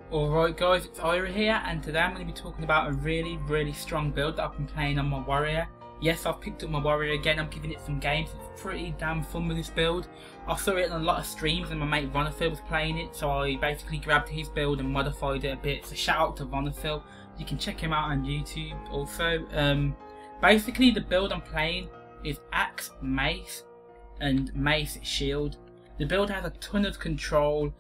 Alright guys, it's Ira here, and today I'm going to be talking about a really strong build that I've been playing on my warrior. Yes, I've picked up my warrior again, I'm giving it some games. It's pretty damn fun with this build. I saw it on a lot of streams and my mate Ronafil was playing it, so I basically grabbed his build and modified it a bit. So shout out to Ronafil, you can check him out on YouTube also. Basically the build I'm playing is Axe, Mace and Mace Shield. The build has a ton of control,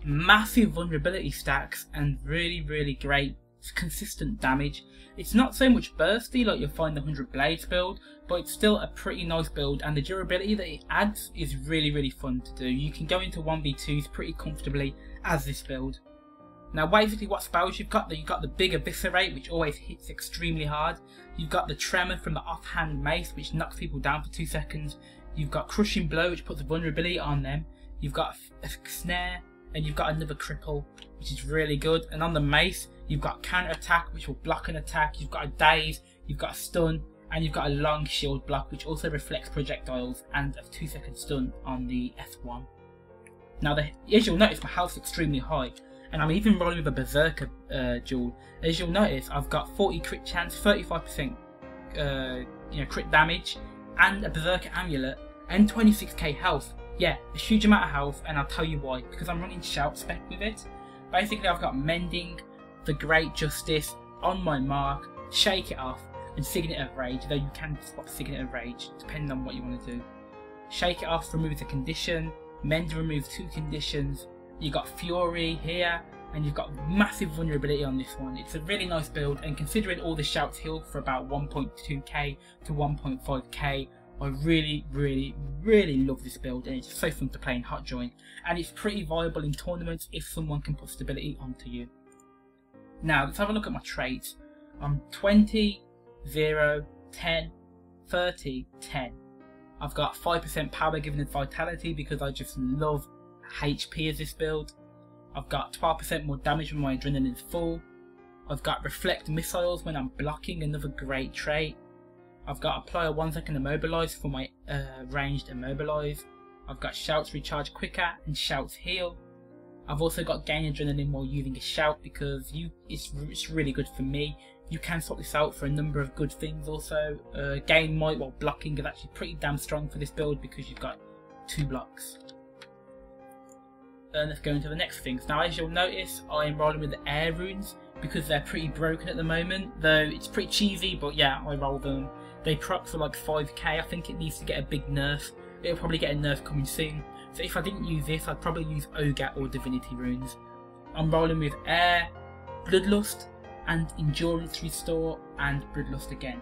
massive vulnerability stacks and really great consistent damage. It's not so much bursty like you'll find the 100 Blades build, but it's still a pretty nice build, and the durability that it adds is really fun to do. You can go into 1v2s pretty comfortably as this build. Now basically what spells you've got the big Eviscerate, which always hits extremely hard. You've got the Tremor from the offhand Mace, which knocks people down for 2 seconds. You've got Crushing Blow, which puts a vulnerability on them. You've got a Snare, and you've got another Cripple, which is really good. And on the Mace, you've got Counter Attack, which will block an attack. You've got a Daze, you've got a Stun, and you've got a Long Shield block, which also reflects projectiles, and a 2-second stun on the F1. Now, as you'll notice, my health's extremely high, and I'm even rolling with a Berserker duel. As you'll notice, I've got 40 crit chance, 35% crit damage, and a Berserker Amulet, and 26k health. Yeah, a huge amount of health, and I'll tell you why. Because I'm running Shout Spec with it. Basically, I've got Mending, the Great Justice, On My Mark, Shake It Off, and Signet of Rage. Though you can swap Signet of Rage, depending on what you want to do. Shake It Off removes a condition. Mend removes 2 conditions. You've got Fury here, and you've got massive vulnerability on this one. It's a really nice build, and considering all the shouts heal for about 1.2k to 1.5k, I really love this build, and it's so fun to play in Hot Joint, and it's pretty viable in tournaments if someone can put stability onto you. Now let's have a look at my traits. I'm 20, 0, 10, 30, 10. I've got 5% power given as vitality because I just love HP as this build. I've got 12% more damage when my adrenaline is full. I've got Reflect Missiles when I'm blocking, another great trait. I've got Apply a 1-second Immobilize for my ranged Immobilize. I've got Shouts Recharge quicker and Shouts Heal. I've also got Gain Adrenaline while using a Shout because it's really good for me. You can swap this out for a number of good things also. Gain Might while blocking is actually pretty damn strong for this build because you've got 2 blocks. Let's go into the next things. Now as you'll notice, I am rolling with the Air Runes because they're pretty broken at the moment. Though it's pretty cheesy, but yeah, I roll them. They proc for like 5k, I think it needs to get a big nerf. It'll probably get a nerf coming soon. So if I didn't use this, I'd probably use Ogre or Divinity Runes. I'm rolling with Air, Bloodlust, and Endurance Restore, and Bloodlust again.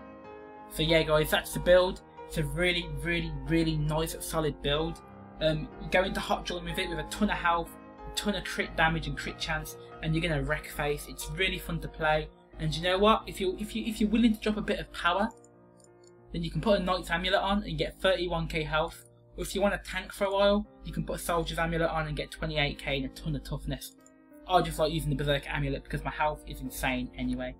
So yeah guys, that's the build. It's a really nice solid build. You go into Hot Joint with it with a ton of health, a ton of crit damage and crit chance, and you're gonna wreck face. It's really fun to play. And you know what? If you're willing to drop a bit of power, then you can put a Knight's Amulet on and get 31k health. Or if you want to tank for a while, you can put a Soldier's Amulet on and get 28k and a ton of toughness. I just like using the Berserker Amulet because my health is insane anyway.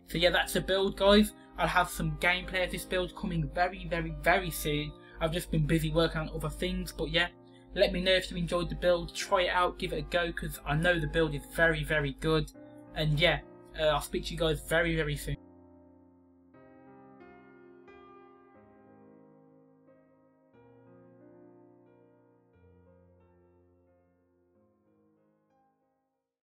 So yeah, that's the build guys. I'll have some gameplay of this build coming very soon. I've just been busy working on other things, but yeah, let me know if you enjoyed the build. Try it out, give it a go, because I know the build is very good. And yeah, I'll speak to you guys very soon.